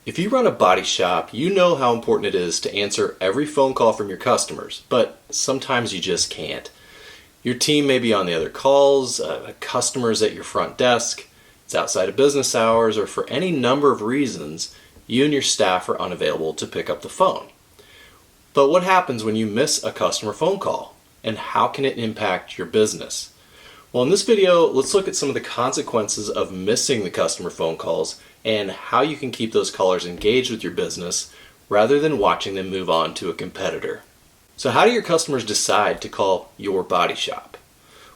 If you run a body shop, you know how important it is to answer every phone call from your customers, but sometimes you just can't. Your team may be on the other calls, a customer's at your front desk, it's outside of business hours, or for any number of reasons, you and your staff are unavailable to pick up the phone. But what happens when you miss a customer phone call, and how can it impact your business? Well, in this video, let's look at some of the consequences of missing the customer phone calls and how you can keep those callers engaged with your business rather than watching them move on to a competitor. So how do your customers decide to call your body shop?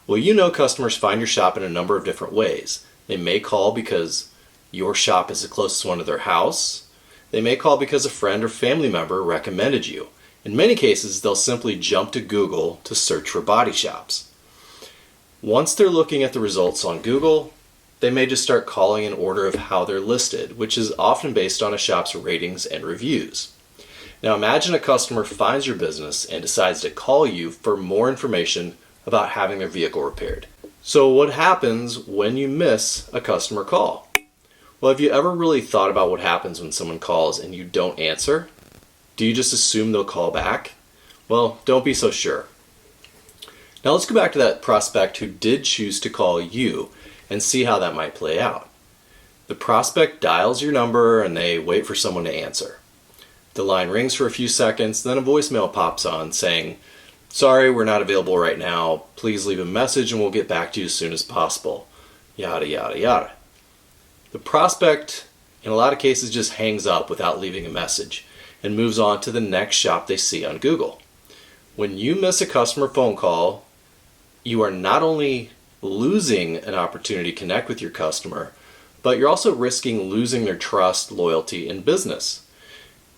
Well, you know customers find your shop in a number of different ways. They may call because your shop is the closest one to their house. They may call because a friend or family member recommended you. In many cases, they'll simply jump to Google to search for body shops. Once they're looking at the results on Google, they may just start calling in order of how they're listed, which is often based on a shop's ratings and reviews. Now imagine a customer finds your business and decides to call you for more information about having their vehicle repaired. So what happens when you miss a customer call? Well, have you ever really thought about what happens when someone calls and you don't answer? Do you just assume they'll call back? Well, don't be so sure. Now let's go back to that prospect who did choose to call you and see how that might play out. The prospect dials your number and they wait for someone to answer. The line rings for a few seconds, then a voicemail pops on saying, "Sorry, we're not available right now. Please leave a message and we'll get back to you as soon as possible." Yada, yada, yada. The prospect, in a lot of cases, just hangs up without leaving a message and moves on to the next shop they see on Google. When you miss a customer phone call, you are not only losing an opportunity to connect with your customer, but you're also risking losing their trust, loyalty, and business.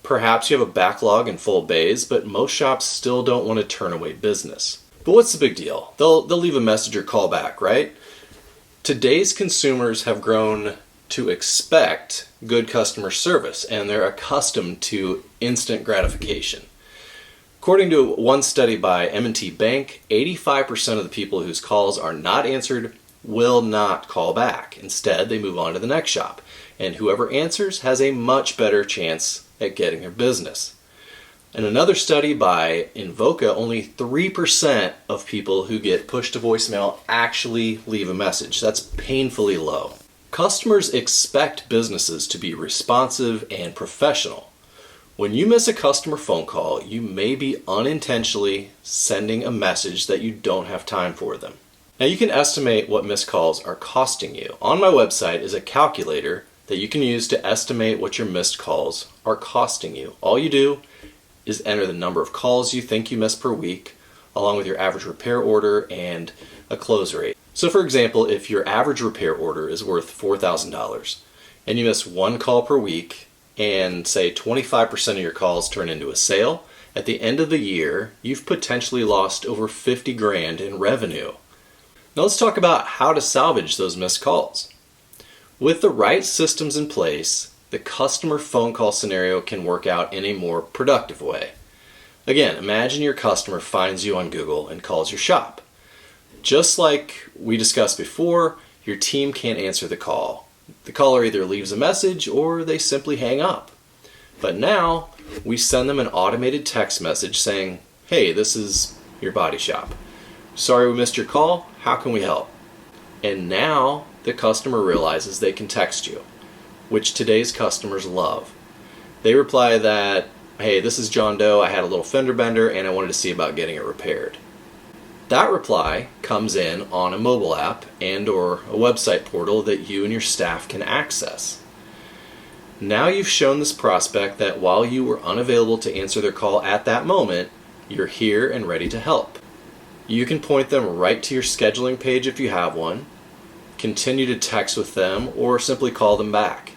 Perhaps you have a backlog in full bays, but most shops still don't want to turn away business. But what's the big deal? They'll leave a message or call back, right? Today's consumers have grown to expect good customer service, and they're accustomed to instant gratification. According to one study by M&T Bank, 85% of the people whose calls are not answered will not call back. Instead, they move on to the next shop, and whoever answers has a much better chance at getting their business. In another study by Invoca, only 3% of people who get pushed to voicemail actually leave a message. That's painfully low. Customers expect businesses to be responsive and professional. When you miss a customer phone call, you may be unintentionally sending a message that you don't have time for them. Now you can estimate what missed calls are costing you. On my website is a calculator that you can use to estimate what your missed calls are costing you. All you do is enter the number of calls you think you miss per week, along with your average repair order and a close rate. So for example, if your average repair order is worth $4,000 and you miss one call per week, and say 25% of your calls turn into a sale, at the end of the year, you've potentially lost over 50 grand in revenue. Now let's talk about how to salvage those missed calls. With the right systems in place, the customer phone call scenario can work out in a more productive way. Again, imagine your customer finds you on Google and calls your shop. Just like we discussed before, your team can't answer the call. The caller either leaves a message or they simply hang up. But now we send them an automated text message saying, "Hey, this is your body shop. Sorry we missed your call. How can we help?" And now the customer realizes they can text you, which today's customers love. They reply that, "Hey, this is John Doe. I had a little fender bender and I wanted to see about getting it repaired." That reply comes in on a mobile app and or a website portal that you and your staff can access. Now you've shown this prospect that while you were unavailable to answer their call at that moment, you're here and ready to help. You can point them right to your scheduling page if you have one, continue to text with them, or simply call them back.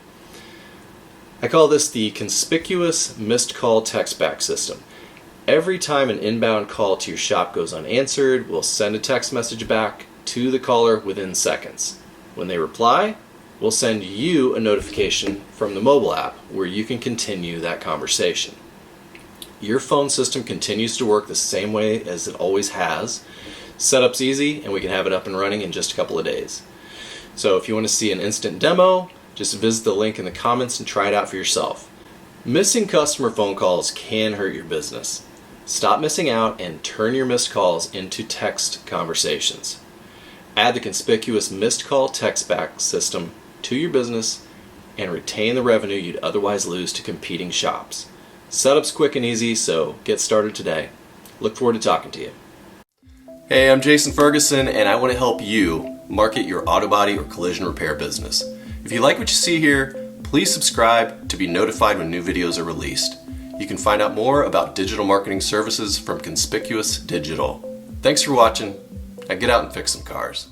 I call this the conspicuous missed call text back system. Every time an inbound call to your shop goes unanswered, we'll send a text message back to the caller within seconds. When they reply, we'll send you a notification from the mobile app where you can continue that conversation. Your phone system continues to work the same way as it always has. Setup's easy and we can have it up and running in just a couple of days. So if you want to see an instant demo, Just visit the link in the comments and try it out for yourself. Missing customer phone calls can hurt your business. Stop missing out and turn your missed calls into text conversations. Add the conspicuous missed call text back system to your business and retain the revenue you'd otherwise lose to competing shops. Setup's quick and easy, so get started today. Look forward to talking to you. Hey, I'm Jason Ferguson, and I want to help you market your auto body or collision repair business. If you like what you see here, please subscribe to be notified when new videos are released. You can find out more about digital marketing services from Conspicuous Digital. Thanks for watching. Now get out and fix some cars.